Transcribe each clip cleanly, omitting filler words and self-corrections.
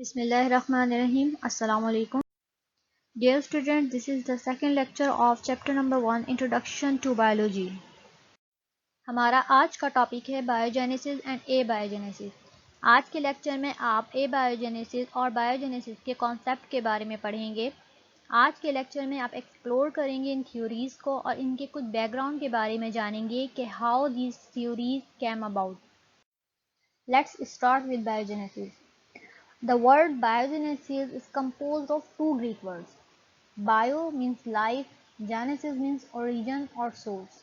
Bismillahir Rahmanir Rahim. Assalamu alaikum. Dear students, this is the second lecture of chapter number 1 Introduction to Biology. ہمارا آج کا topic ہے بایوجینیسس and اے بایوجینیسس. آج کے lecture میں آپ اے بایوجینیسس اور بایوجینیسس کے کانسیپٹ کے بارے میں پڑھیں گے. آج کے لیکچر میں آپ ایکسپلور کریں گے ان تھیوریز کو اور ان کے کچھ بیک گراؤنڈ کے بارے میں جانیں گے کہ how these theories came about. Let's start with biogenesis. The word biogenesis is composed of two Greek words. Bio means life, genesis means origin or source.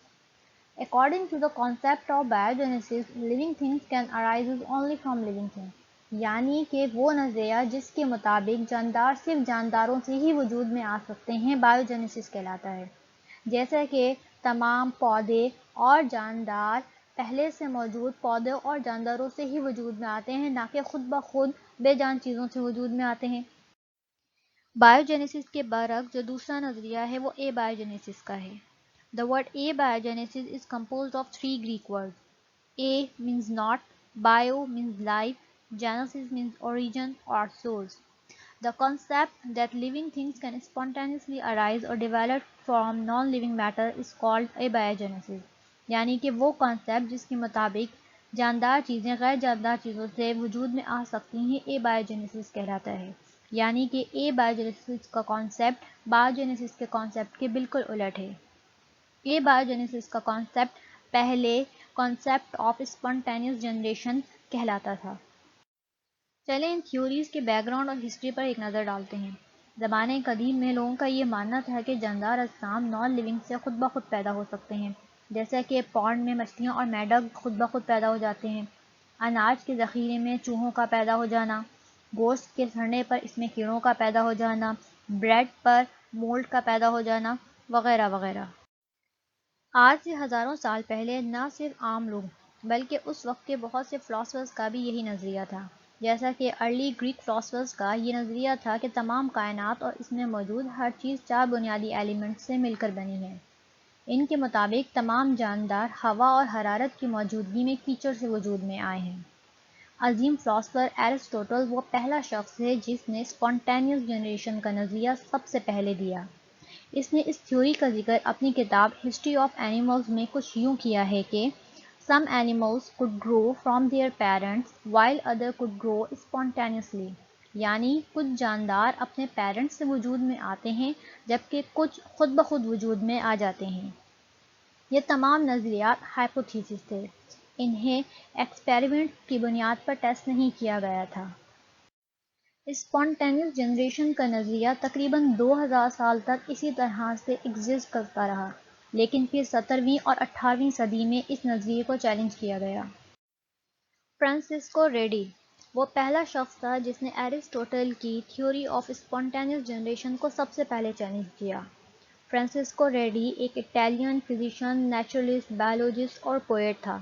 According to the concept of biogenesis, living things can arise only from living things. یعنی کہ وہ نظریہ جس کے مطابق جاندار صرف جانداروں سے ہی وجود میں آ سکتے ہیں بایوجینیسس کہلاتا ہے. جیسا کہ تمام پودے اور جاندار پہلے سے موجود پودوں اور جانداروں سے ہی وجود میں آتے ہیں، نہ کہ خود بخود بے جان چیزوں سے وجود میں آتے ہیں. بایوجینیسس کے برعکس جو دوسرا نظریہ ہے وہ اے بایوجینیسس کا ہے. The word abiogenesis is composed of three Greek words. A means not, bio means life, genesis means origin or source. The concept that living things can spontaneously arise or develop from non-living matter is called abiogenesis. یعنی کہ وہ concept جس کے مطابق جاندار چیزیں غیر جاندار چیزوں سے وجود میں آ سکتی ہیں اے بایوجینیسس کہلاتا ہے. یعنی کہ اے بایوجینیسس کا کانسیپٹ بایوجینیسس کے کانسیپٹ کے بالکل الٹ ہے. اے بایوجینیسس کا کانسیپٹ پہلے کانسیپٹ آف اسپونٹینیوس جنریشن کہلاتا تھا. چلیں ان تھیوریز کے بیک گراؤنڈ اور ہسٹری پر ایک نظر ڈالتے ہیں. زمانے قدیم میں لوگوں کا یہ ماننا تھا کہ جاندار اجسام نان لیونگ سے خود بخود پیدا ہو سکتے ہیں، جیسا کہ پونڈ میں مچھلیاں اور میڈک خود بخود پیدا ہو جاتے ہیں، اناج کے ذخیرے میں چوہوں کا پیدا ہو جانا، گوشت کے سڑنے پر اس میں کیڑوں کا پیدا ہو جانا، بریڈ پر مولڈ کا پیدا ہو جانا وغیرہ وغیرہ. آج سے ہزاروں سال پہلے نہ صرف عام لوگ بلکہ اس وقت کے بہت سے فلاسفرز کا بھی یہی نظریہ تھا. جیسا کہ ارلی گریک فلاسفرز کا یہ نظریہ تھا کہ تمام کائنات اور اس میں موجود ہر چیز چار بنیادی ایلیمنٹس سے مل کر بنی ہے. ان کے مطابق تمام جاندار ہوا اور حرارت کی موجودگی میں کیچڑ سے وجود میں آئے ہیں. عظیم فلاسفر ایرسٹوٹل وہ پہلا شخص ہے جس نے اسپونٹینیوس جنریشن کا نظریہ سب سے پہلے دیا. اس نے اس تھیوری کا ذکر اپنی کتاب ہسٹری آف اینیملز میں کچھ یوں کیا ہے کہ سم animals could grow from their parents while other could grow spontaneously. یعنی کچھ جاندار اپنے پیرنٹس سے وجود میں آتے ہیں جبکہ کچھ خود بخود وجود میں آ جاتے ہیں. یہ تمام نظریات ہائپوتھیسس تھے. انہیں ایکسپیریمنٹ کی بنیاد پر ٹیسٹ نہیں کیا گیا تھا. اسپونٹینیوس جنریشن کا نظریہ تقریباً 2000 سال تک اسی طرح سے ایگزسٹ کرتا رہا، لیکن پھر 17ویں اور 18ویں صدی میں اس نظریے کو چیلنج کیا گیا. فرانسسکو ریڈی وہ پہلا شخص تھا جس نے ایرسٹوٹل کی تھیوری آف اسپونٹینیوس جنریشن کو سب سے پہلے چیلنج کیا. فرانسسکو ریڈی ایک اٹیلین فزیشین، نیچرلسٹ، بایولوجسٹ اور پوئٹ تھا.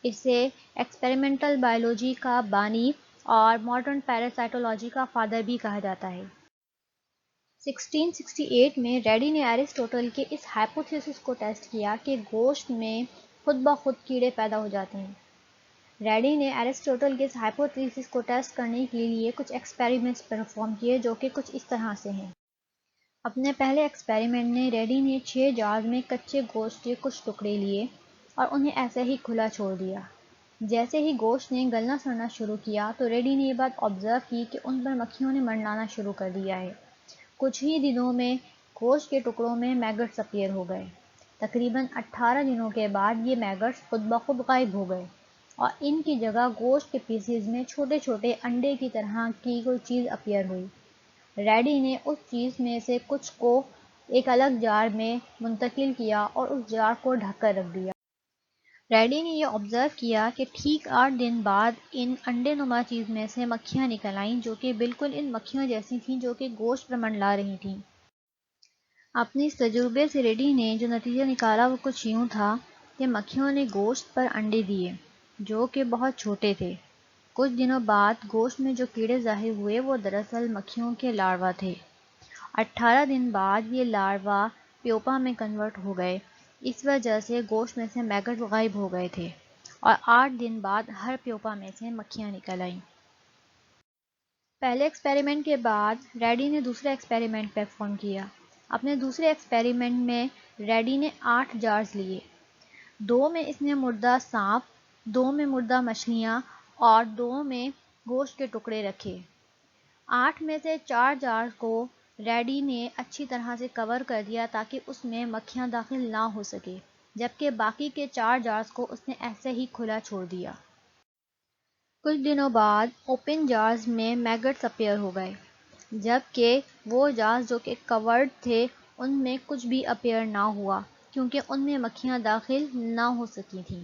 اسے ایکسپیریمنٹل بایولوجی کا بانی اور ماڈرن پیراسائٹولوجی کا فادر بھی کہا جاتا ہے. 1668 میں ریڈی نے ایرسٹوٹل کے اس ہائپوتھیسس کو ٹیسٹ کیا کہ گوشت میں خود بخود کیڑے پیدا ہو جاتے ہیں. ریڈی نے ایرسٹوٹل کے اس ہائپوتھیسس کو ٹیسٹ کرنے کے لیے کچھ ایکسپیریمنٹس پرفارم کیے جو کہ کچھ اس طرح سے ہیں. اپنے پہلے ایکسپیریمنٹ میں ریڈی نے 6 جارز میں کچے گوشت کے کچھ ٹکڑے لیے اور انہیں ایسے ہی کھلا چھوڑ دیا. جیسے ہی گوشت نے گلنا سڑنا شروع کیا تو ریڈی نے یہ بات آبزرو کی کہ ان پر مکھیوں نے منڈلانا شروع کر دیا ہے. کچھ ہی دنوں میں گوشت کے ٹکڑوں میں میگٹس اپیئر ہو گئے. تقریباً 18 دنوں کے بعد یہ میگٹس خود بخود غائب ہو گئے اور ان کی جگہ گوشت کے پیسز میں چھوٹے چھوٹے انڈے کی طرح کی کوئی چیز اپیئر ہوئی. ریڈی نے اس چیز میں سے کچھ کو ایک الگ جار میں منتقل کیا اور اس جار کو ڈھک کر رکھ دیا. ریڈی نے یہ آبزرو کیا کہ ٹھیک 8 دن بعد ان انڈے نما چیز میں سے مکھیاں نکل آئیں جو کہ بالکل ان مکھیوں جیسی تھیں جو کہ گوشت پر منڈلا رہی تھیں. اپنے اس تجربے سے ریڈی نے جو نتیجہ نکالا وہ کچھ یوں تھا کہ مکھیوں نے گوشت پر انڈے دیے جو کہ بہت چھوٹے تھے. کچھ دنوں بعد گوشت میں جو کیڑے ظاہر ہوئے وہ دراصل مکھیوں کے لاروا تھے. 18 دن بعد یہ لاروا پیوپا میں کنورٹ ہو گئے. اس وجہ سے گوشت میں سے میگٹ غائب ہو گئے تھے اور 8 دن بعد ہر پیوپا میں سے مکھیاں نکل آئیں. پہلے ایکسپیریمنٹ کے بعد ریڈی نے دوسرا ایکسپیریمنٹ پرفارم کیا۔ اپنے دوسرے ایکسپیریمنٹ میں ریڈی نے 8 جارز لیے۔ 2 میں اس نے مردہ سانپ، 2 میں مردہ مچھلیاں اور 2 میں گوشت کے ٹکڑے رکھے۔ 8 میں سے 4 جارز کو ریڈی نے اچھی طرح سے کور کر دیا تاکہ اس میں مکھیاں داخل نہ ہو سکے، جبکہ باقی کے 4 جارز کو اس نے ایسے ہی کھلا چھوڑ دیا۔ کچھ دنوں بعد اوپن جارز میں میگٹس اپیئر ہو گئے، جبکہ وہ جارز جو کہ کورڈ تھے ان میں کچھ بھی اپیئر نہ ہوا کیونکہ ان میں مکھیاں داخل نہ ہو سکی تھیں۔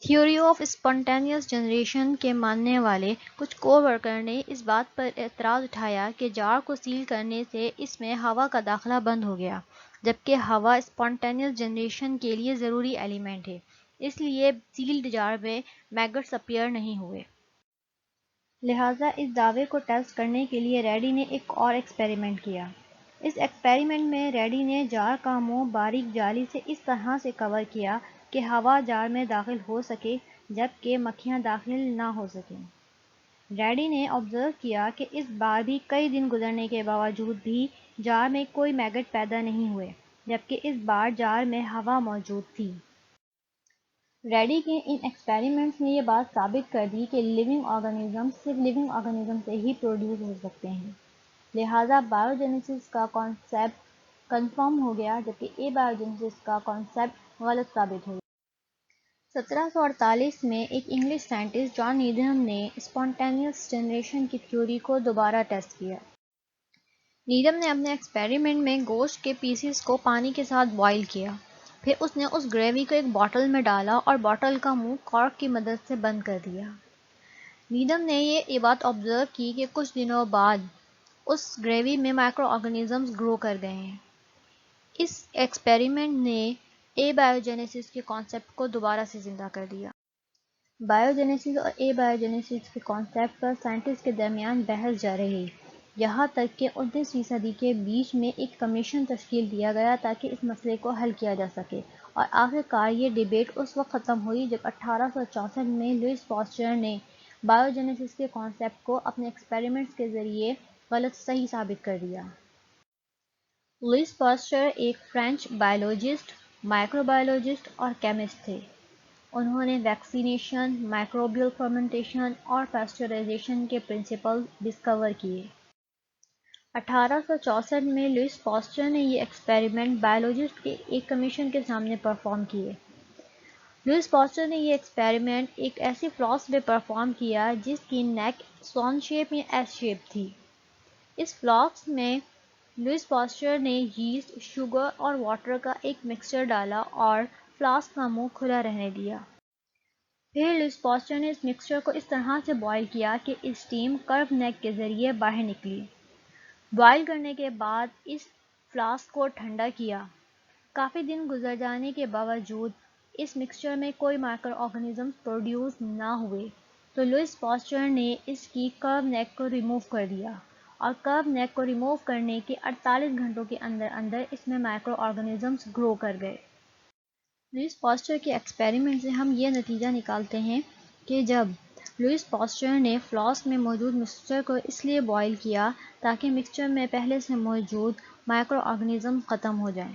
تھیوری آف اسپونٹینیس جنریشن کے ماننے والے کچھ کو ورکر نے اس بات پر اعتراض اٹھایا کہ جار کو سیل کرنے سے اس میں ہوا کا داخلہ بند ہو گیا، جبکہ ہوا اسپونٹینیس جنریشن کے لیے ضروری ایلیمنٹ ہے، اس لیے سیلڈ جار میں میگٹس اپیئر نہیں ہوئے۔ لہٰذا اس دعوے کو ٹیسٹ کرنے کے لیے ریڈی نے ایک اور ایکسپیریمنٹ کیا۔ اس ایکسپیریمنٹ میں ریڈی نے جار کا منہ باریک جالی سے اس طرح سے کور کیا کہ ہوا جار میں داخل ہو سکے جبکہ مکھیاں داخل نہ ہو سکیں۔ ریڈی نے آبزرو کیا کہ اس بار بھی کئی دن گزرنے کے باوجود بھی جار میں کوئی میگٹ پیدا نہیں ہوئے، جبکہ اس بار جار میں ہوا موجود تھی۔ ریڈی کے ان ایکسپیریمنٹس نے یہ بات ثابت کر دی کہ لیونگ آرگنزمز صرف لیونگ آرگنزم سے ہی پروڈیوس ہو سکتے ہیں، لہٰذا بائیوجینیسس کا کانسیپٹ کنفرم ہو گیا جبکہ اے بائیوجینیسس کا کانسیپٹ غلط ثابت ہو گیا۔ 1748 میں ایک انگلش سائنٹسٹ جان نیدھم نے اسپونٹینیس جنریشن کی تھیوری کو دوبارہ ٹیسٹ کیا۔ نیدھم نے اپنے ایکسپیریمنٹ میں گوشت کے پیسز کو پانی کے ساتھ بوائل کیا، پھر اس نے اس گریوی کو ایک باٹل میں ڈالا اور باٹل کا منہ کارک کی مدد سے بند کر دیا۔ نیدھم نے یہ بات آبزرو کی کہ کچھ دنوں بعد اس گریوی میں مائکرو آرگنزمز گرو کر گئے ہیں۔ اس ایکسپیریمنٹ نے اے بائیوجینیسس کے کانسیپٹ کو دوبارہ سے زندہ کر دیا۔ بائیوجینیسس اور اے بائیوجینیسس کے کانسیپٹ پر سائنٹسٹ کے درمیان بحث جاری رہی، یہاں تک کہ 19ویں صدی کے بیچ میں ایک کمیشن تشکیل دیا گیا تاکہ اس مسئلے کو حل کیا جا سکے، اور آخر کار یہ ڈیبیٹ اس وقت ختم ہوئی جب 1864 میں لوئس پاسچر نے بائیوجینیسس کے کانسیپٹ کو اپنے ایکسپیریمنٹس کے ذریعے غلط صحیح ثابت کر دیا۔ لوئس پاسچر ایک فرینچ بائیولوجسٹ، مائکروبائیولوجسٹ اور کیمسٹ تھے۔ انہوں نے ویکسینیشن، مائکروبیل فرمنٹیشن اور پیسچرائزیشن کے پرنسپل ڈسکور کیے۔ 1864 میں لوئس پاسچر نے یہ ایکسپیریمنٹ بائیولوجسٹ کے ایک کمیشن کے سامنے پرفارم کیے۔ لوئس پاسچر نے یہ ایکسپیریمنٹ ایک ایسی فلاسک میں پرفارم کیا جس کی نیک سوان شیپ یا ایس شیپ تھی۔ اس فلاسک میں لوئس پاسچر نے ییسٹ، شوگر اور واٹر کا ایک مکسچر ڈالا اور فلاسک کا منہ کھلا رہنے دیا۔ پھر لوئس پاسچر نے اس مکسچر کو اس طرح سے بوائل کیا کہ اسٹیم کرو نیک کے ذریعے باہر نکلی۔ بوائل کرنے کے بعد اس فلاسک کو ٹھنڈا کیا۔ کافی دن گزر جانے کے باوجود اس مکسچر میں کوئی مائکرو آرگنزمز پروڈیوس نہ ہوئے، تو لوئس پاسچر نے اس کی کرو نیک کو ریموو کر دیا، اور کرو نیک کو ریموو کرنے کے 48 گھنٹوں کے اندر اندر اس میں مائکرو آرگنزمز گرو کر گئے۔ لوئس پاسچر کے ایکسپیریمنٹ سے ہم یہ نتیجہ نکالتے ہیں کہ جب لوئس پاسچر نے فلاسک میں موجود مکسچر کو اس لیے بوائل کیا تاکہ مکسچر میں پہلے سے موجود مائکرو آرگنزم ختم ہو جائیں۔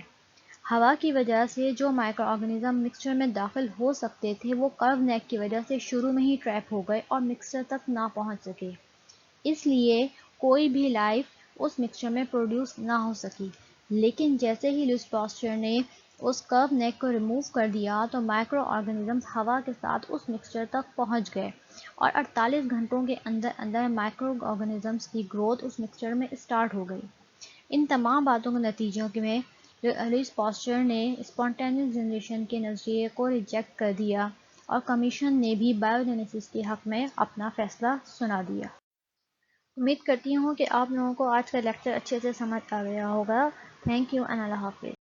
ہوا کی وجہ سے جو مائکرو آرگنزم مکسچر میں داخل ہو سکتے تھے وہ کرو نیک کی وجہ سے شروع میں ہی ٹریپ ہو گئے اور مکسچر تک نہ پہنچ سکے، اس لیے کوئی بھی لائف اس مکسچر میں پروڈیوس نہ ہو سکی۔ لیکن جیسے ہی لوئس پاسچر نے اس کرو نیک کو ریموو کر دیا تو مائکرو آرگنزمز ہوا کے ساتھ اس مکسچر تک پہنچ گئے، اور 48 گھنٹوں کے اندر اندر مائکرو آرگنزمز کی گروتھ اس مکسچر میں اسٹارٹ ہو گئی۔ ان تمام باتوں کے نتیجوں میں لوئس پاسچر نے اسپونٹینیس جنریشن کے نظریے کو ریجیکٹ کر دیا، اور کمیشن نے بھی بائیوجینیسس کے حق میں اپنا فیصلہ سنا دیا۔ امید کرتی ہوں کہ آپ لوگوں کو آج کا لیکچر اچھے سے سمجھ آ گیا ہوگا۔ تھینک یو اینڈ اللہ حافظ۔